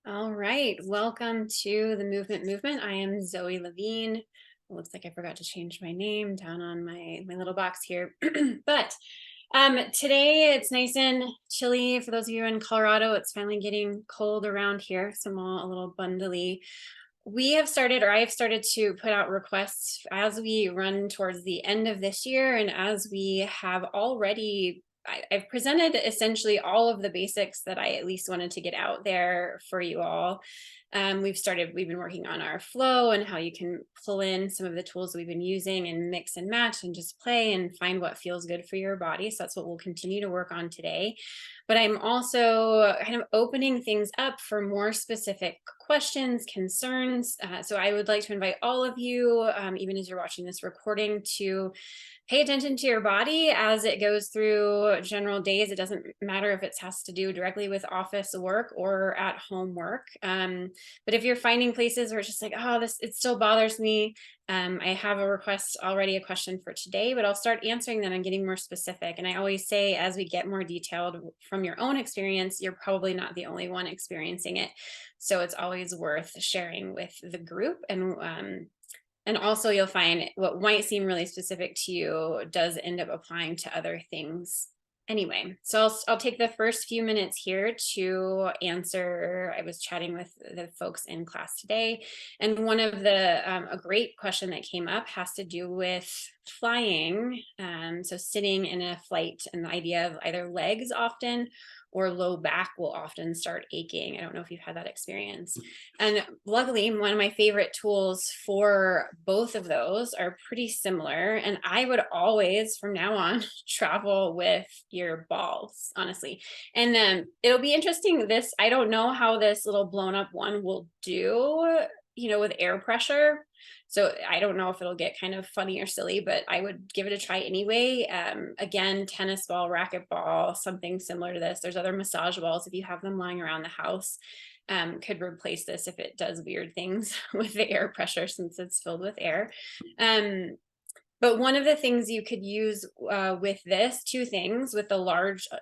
All right, welcome to the Movement. I am Zoe Levine. It looks like I forgot to change my name down on my little box here. But today it's nice and chilly. For those of you in Colorado, it's finally getting cold around here, so I'm all a little bundly. We have started, or I have started to put out requests as we run towards the end of this year, and as we have already I've presented essentially all of the basics that I at least wanted to get out there for you all. We've been working on our flow and how you can pull in some of the tools we've been using and mix and match and just play and find what feels good for your body. So that's what we'll continue to work on today. But I'm also kind of opening things up for more specific questions, concerns. So I would like to invite all of you, even as you're watching this recording, to pay attention to your body as it goes through general days. It doesn't matter if it has to do directly with office work or at home work. But if you're finding places where it's just like, oh, it still bothers me, I have a request already, a question for today, but I'll start answering them and getting more specific. And I always say, as we get more detailed from your own experience, you're probably not the only one experiencing it. So it's always worth sharing with the group. And also you'll find what might seem really specific to you does end up applying to other things anyway. So I'll take the first few minutes here to answer. I was chatting with the folks in class today, and one of a great question that came up has to do with flying. So sitting in a flight, and the idea of either legs often or low back will often start aching. I don't know if you've had that experience. And luckily, one of my favorite tools for both of those are pretty similar. And I would always, from now on, travel with your balls, honestly. And then it'll be interesting. I don't know how this little blown up one will do, with air pressure. So I don't know if it'll get kind of funny or silly, but I would give it a try anyway. Again, tennis ball, racquetball, something similar to this. There's other massage balls if you have them lying around the house. Could replace this if it does weird things with the air pressure, since it's filled with air. But one of the things you could use with this, two things with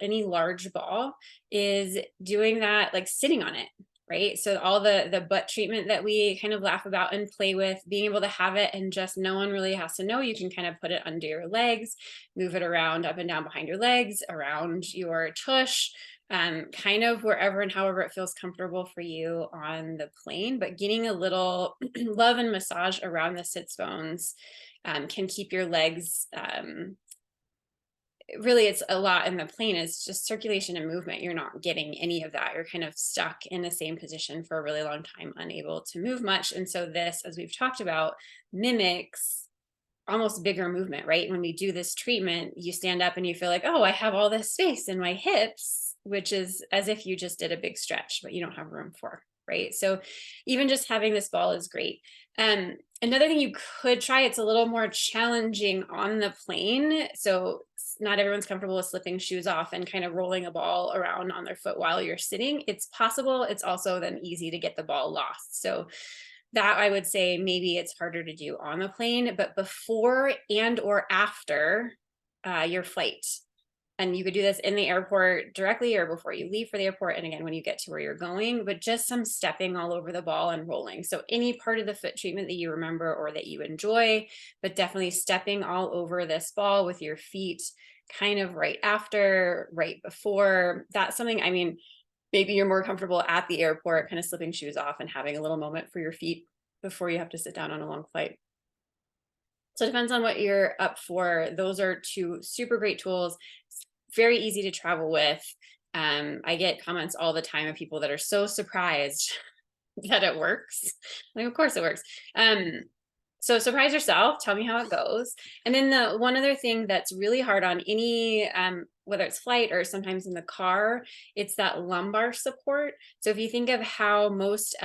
any large ball, is doing that, like sitting on it. Right. So all the butt treatment that we kind of laugh about and play with, being able to have it and just no one really has to know. You can kind of put it under your legs, move it around up and down behind your legs, around your tush, kind of wherever and however it feels comfortable for you on the plane. But getting a little love and massage around the sits bones can keep your legs really, it's a lot in the plane is just circulation and movement. You're not getting any of that. You're kind of stuck in the same position for a really long time, unable to move much. And so this, as we've talked about, mimics almost bigger movement, right? When we do this treatment, you stand up and you feel like, oh, I have all this space in my hips, which is as if you just did a big stretch, but you don't have room for, right? So even just having this ball is great. Another thing you could try, it's a little more challenging on the plane. So not everyone's comfortable with slipping shoes off and kind of rolling a ball around on their foot while you're sitting. It's possible. It's also then easy to get the ball lost. So that, I would say, maybe it's harder to do on the plane, but before and or after your flight. And you could do this in the airport directly or before you leave for the airport. And again, when you get to where you're going, but just some stepping all over the ball and rolling. So any part of the foot treatment that you remember or that you enjoy, but definitely stepping all over this ball with your feet kind of right after, right before. That's something, I mean, maybe you're more comfortable at the airport, kind of slipping shoes off and having a little moment for your feet before you have to sit down on a long flight. So it depends on what you're up for. Those are two super great tools, very easy to travel with. I get comments all the time of people that are so surprised that it works. Like, of course it works. So surprise yourself, tell me how it goes. And then the one other thing that's really hard on any, whether it's flight or sometimes in the car, it's that lumbar support. So if you think of how most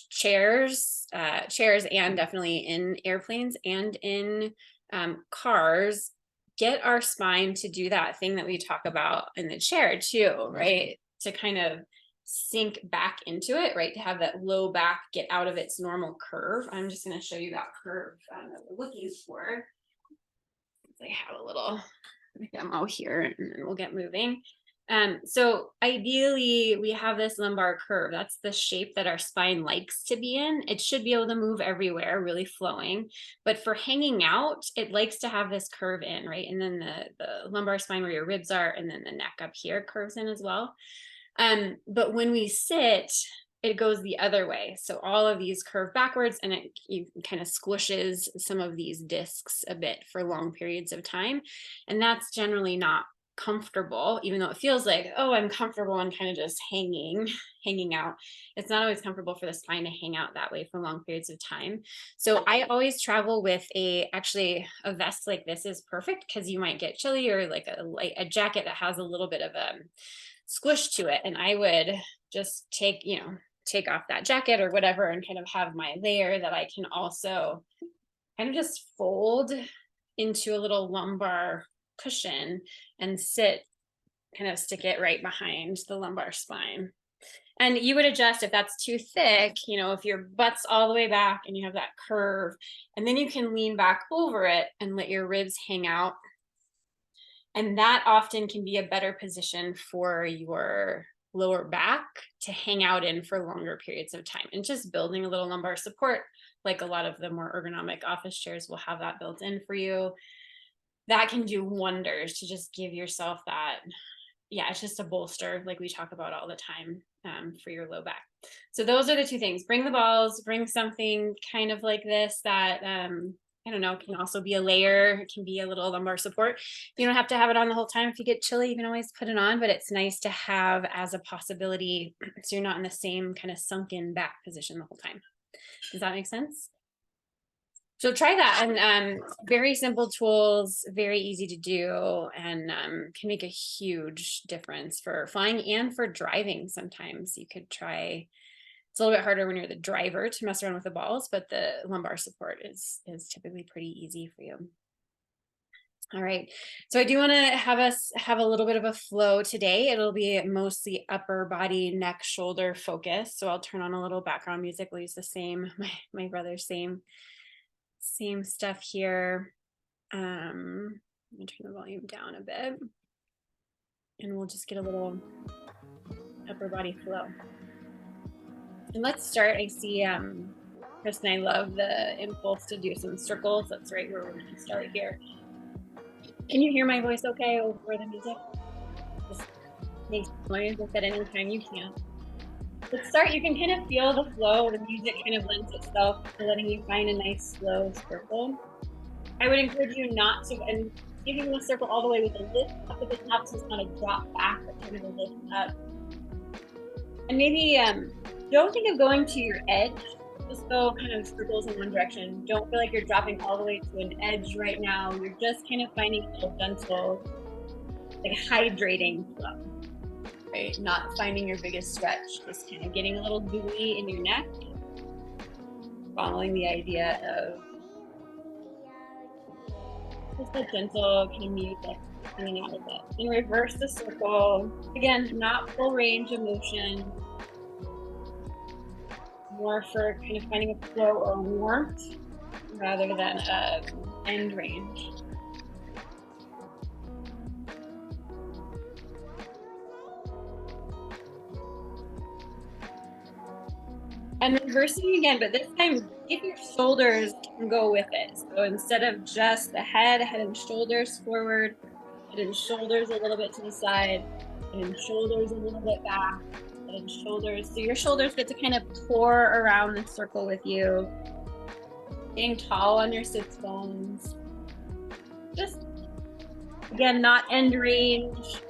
chairs and definitely in airplanes and in cars, get our spine to do that thing that we talk about in the chair too, right? To kind of sink back into it, right? To have that low back get out of its normal curve. I'm just going to show you that curve that we're looking for. I have a little demo here and then we'll get moving. So ideally we have this lumbar curve. That's the shape that our spine likes to be in. It should be able to move everywhere, really flowing. But for hanging out, it likes to have this curve in, right? And then the lumbar spine where your ribs are, and then the neck up here curves in as well. But when we sit, it goes the other way. So all of these curve backwards, and you kind of squishes some of these discs a bit for long periods of time. And that's generally not comfortable, even though it feels like, oh, I'm comfortable and kind of just hanging out. It's not always comfortable for the spine to hang out that way for long periods of time. So I always travel with actually a vest like this is perfect, because you might get chilly, or like a jacket that has a little bit of a squish to it. And I would just take off that jacket or whatever, and kind of have my layer that I can also kind of just fold into a little lumbar cushion and sit, kind of stick it right behind the lumbar spine. And you would adjust if that's too thick, if your butt's all the way back and you have that curve, and then you can lean back over it and let your ribs hang out. And that often can be a better position for your lower back to hang out in for longer periods of time, and just building a little lumbar support, like a lot of the more ergonomic office chairs will have that built in for you. That can do wonders to just give yourself that. Yeah, it's just a bolster, like we talk about all the time, for your low back. So those are the two things. Bring the balls, bring something kind of like this that, I don't know, can also be a layer. It can be a little lumbar support. You don't have to have it on the whole time. If you get chilly, you can always put it on, but it's nice to have as a possibility, so you're not in the same kind of sunken back position the whole time. Does that make sense? So try that. And very simple tools, very easy to do, and can make a huge difference for flying and for driving. Sometimes you could try. It's a little bit harder when you're the driver to mess around with the balls, but the lumbar support is typically pretty easy for you. All right, so I do want to have us have a little bit of a flow today. It'll be mostly upper body, neck, shoulder focus. So I'll turn on a little background music. We'll use the same, my brother's same stuff here. Let me turn the volume down a bit, and we'll just get a little upper body flow. And let's start. I see Chris and I love the impulse to do some circles. That's right where we're going to start here. Can you hear my voice okay over the music? Just make noise at any time you can. Let's start. You can kind of feel the flow. The music kind of lends itself to letting you find a nice slow circle. I would encourage you not to, and giving the circle all the way with a lift up at the top, so it's not a drop back, but kind of a lift up. And maybe don't think of going to your edge. Just go kind of circles in one direction. Don't feel like you're dropping all the way to an edge right now. You're just kind of finding a little gentle, like hydrating flow, right? Not finding your biggest stretch, just kind of getting a little buoy in your neck, following the idea of just a gentle kind of music coming out of it. And reverse the circle. Again, not full range of motion, more for kind of finding a flow or warmth rather than end range. And reversing again, but this time if your shoulders can go with it. So instead of just the head and shoulders forward, head and shoulders a little bit to the side, and shoulders a little bit back, and shoulders. So your shoulders get to kind of pour around the circle with you. Getting tall on your sits bones. Just, again, not end range.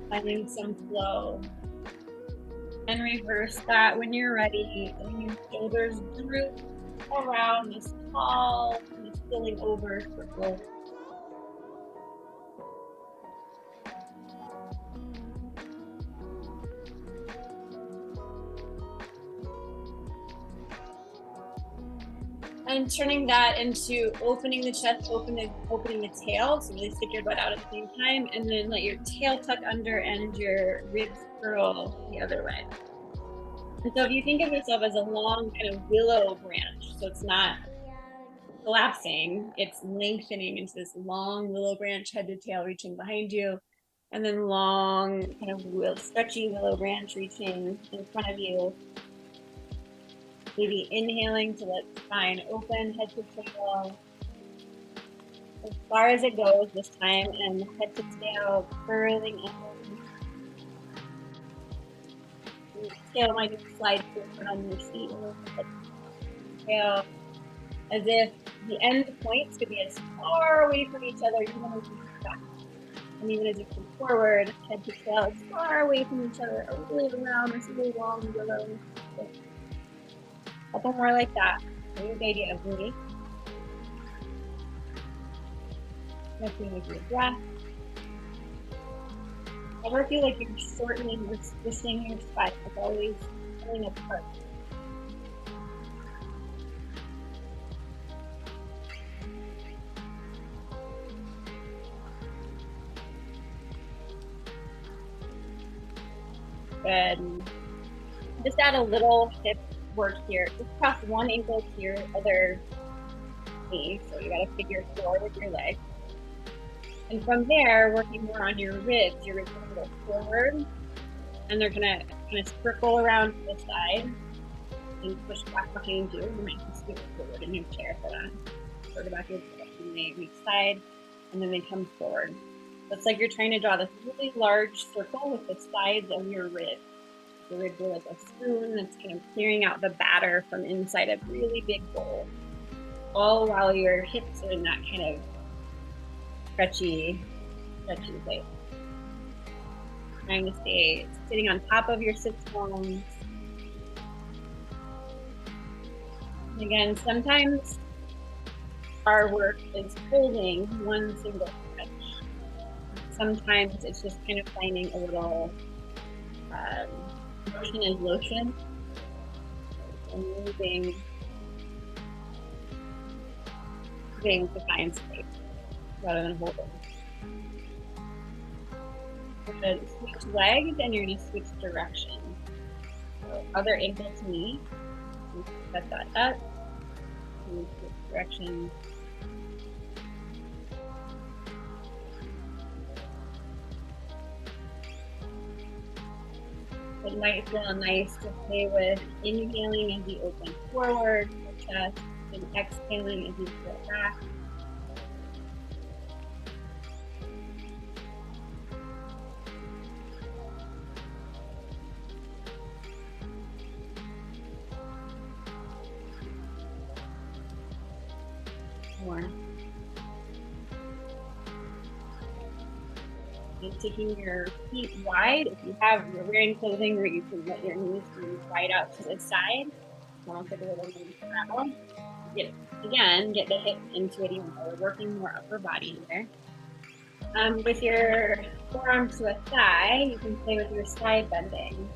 Finding some flow. And reverse that when you're ready. And your shoulders droop around this tall, this spilling over circle. And turning that into opening the chest, opening the tail. So really stick your butt out at the same time, and then let your tail tuck under and your ribs curl the other way. And so if you think of yourself as a long kind of willow branch, so it's not collapsing, it's lengthening into this long willow branch, head to tail reaching behind you. And then long, kind of stretchy willow branch reaching in front of you. Maybe inhaling to let the spine open, head to tail. As far as it goes this time, and head to tail, curling in. Your tail might slide forward on your seat a little bit. Tail, as if the end points could be as far away from each other, even as you come back. And even as you come forward, head to tail, as far away from each other, really around this really long willow. Something more like that. Here's the idea of moving. Connecting with your breath. Ever feel like you're shortening or twisting your spine? It's always pulling apart. Good. Just add a little hip work here. Just cross one ankle to your other knee. So you gotta figure 4 with your leg. And from there, working more on your ribs are gonna go forward, and they're gonna kind of circle around to the side and push back behind you. You might just scoot forward in your chair for that. Sort of back your and they reach side, and then they come forward. So it's like you're trying to draw this really large circle with the sides of your ribs. The ribs are like a spoon that's kind of clearing out the batter from inside a really big bowl. All while your hips are in that kind of stretchy place. Trying to stay sitting on top of your sits bones. And again, sometimes our work is holding one single stretch. Sometimes it's just kind of finding a little motion is lotion and moving to find space rather than holding. You're going to switch legs and you're going to switch direction. So other ankle to knee. Set that up. And switch direction. It might feel nice to play with inhaling as you open forward the chest and exhaling as you sit back. More. And taking your feet wide. If you're wearing clothing where you can let your knees be wide out to the side. Also do a little travel. Get the hips into it even more. We're working more upper body here. With your forearm to a thigh, you can play with your side bending.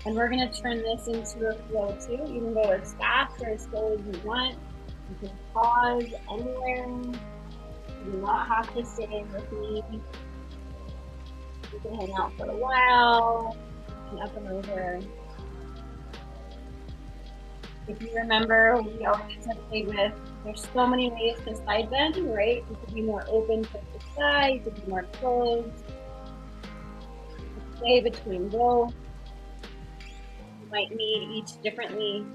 And we're going to turn this into a flow too. You can go as fast or as slow as you want. You can pause anywhere. You do not have to stay with me. You can hang out for a while and up and over. If you remember, we always have played with, there's so many ways to side bend, right? You could be more open to the side, you could be more closed. Play between both. You might need each differently.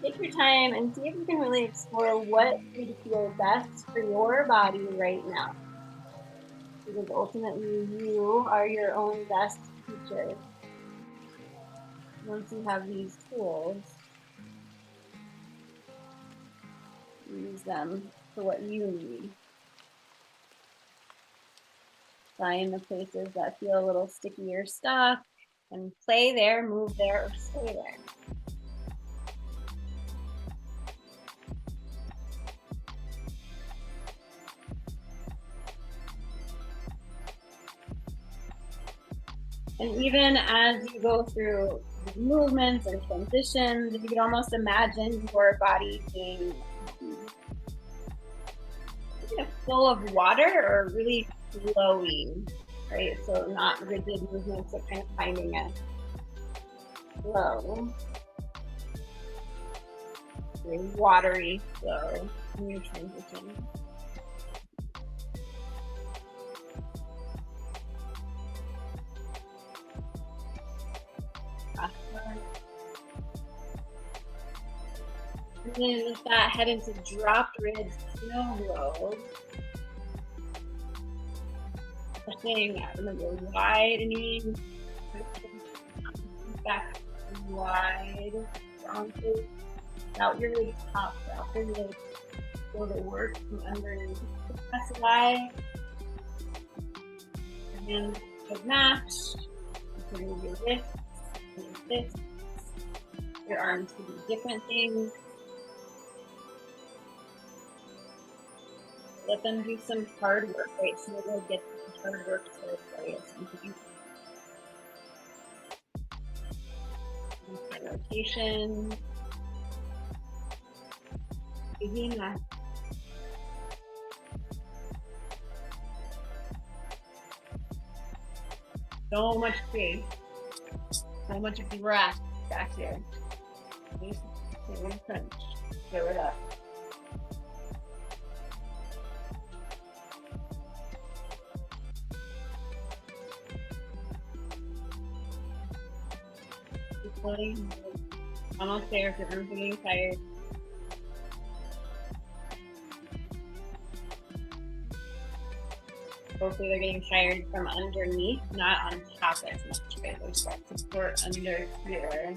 Take your time and see if you can really explore what would feel best for your body right now. Because ultimately you are your own best teacher. Once you have these tools, use them for what you need. Find the places that feel a little sticky or stuck and play there, move there, or stay there. And even as you go through movements and transitions, you can almost imagine your body being full of water or really flowing, right? So not rigid movements, but kind of finding a flow, very watery flow in your transition. then with that, head into dropped ribs, snow roll. Pushing, remember, widening, back wide, bronches, out your ribs, top, out your ribs, feel the work from underneath. Press wide, and then match, move your wrists, and your fists. Your arms can do different things. Let them do some hard work, right? So we'll get some hard work to various things. Rotation. Begin that. So much space. So much breath back there. Crunch. Fill it up. Keep floating. Almost there if your arms are getting tired. Hopefully they're getting tired from underneath, not on top as much. Right? There's that support under here.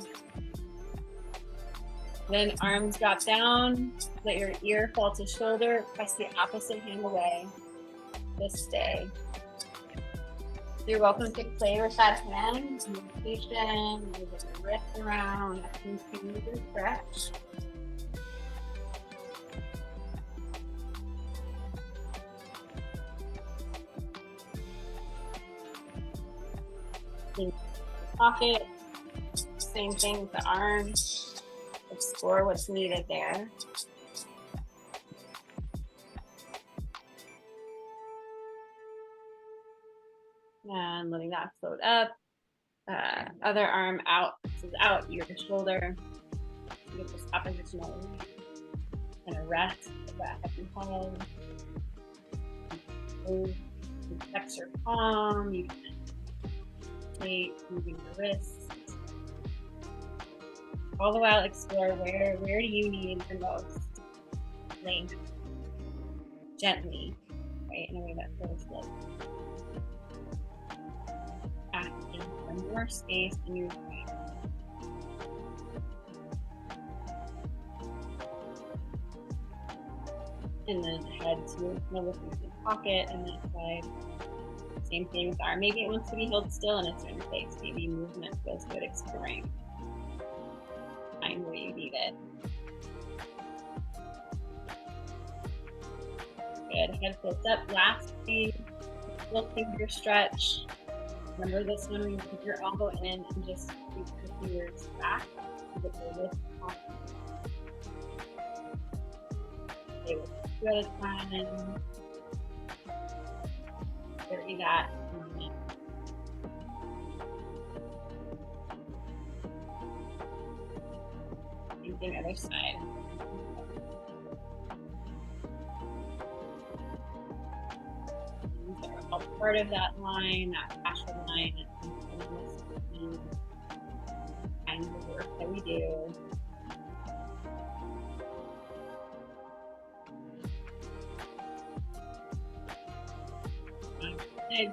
Then arms drop down, let your ear fall to shoulder, press the opposite hand away. Just stay. You're welcome to play with that hand, meditation, move your wrist around, continue to stretch. Pocket, same thing with the arms, explore what's needed there. And letting that float up. Other arm out, this is out your shoulder. You get this oppositional kind of rest of that head and head. Move, you flex your palm, you can moving your wrists. All the while explore where do you need the most length? Gently, right? In a way that feels like asking for more space in your brain. And then head to another pocket and then side. Same thing with arm. Maybe it wants to be held still in a certain place. Maybe movement feels good exploring. Find where you need it. Good. Head floats up. Lastly, little finger stretch. Remember this one when you put your elbow in and just sweep your fingers back to get the wrist off. Stay with 2 at a time. Carry that movement. Same thing other side. These are all part of that line, that fascial line, and kind of the work that we do.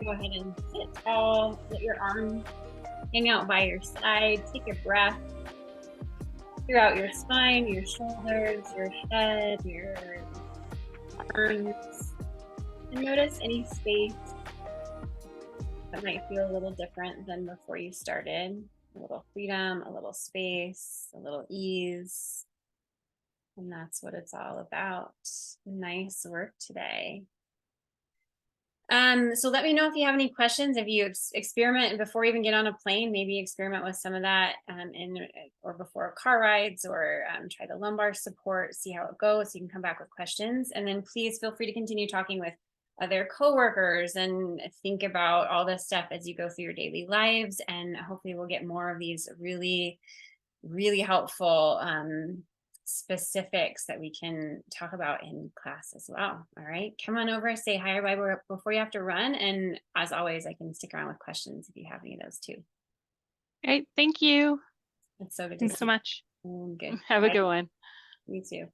Go ahead and sit tall, let your arms hang out by your side, take a breath throughout your spine, your shoulders, your head, your arms, and notice any space that might feel a little different than before you started. A little freedom, a little space, a little ease, and that's what it's all about. Nice work today. So let me know if you have any questions. If you experiment and before you even get on a plane, maybe experiment with some of that or before car rides, or try the lumbar support, see how it goes. So you can come back with questions, and then please feel free to continue talking with other coworkers and think about all this stuff as you go through your daily lives. And hopefully we'll get more of these really, really helpful specifics that we can talk about in class as well. All right, come on over, say hi or bye before you have to run, and as always I can stick around with questions if you have any of those too. Great, thank you. It's so good. Thanks so much. Good. Have a good one. Me too.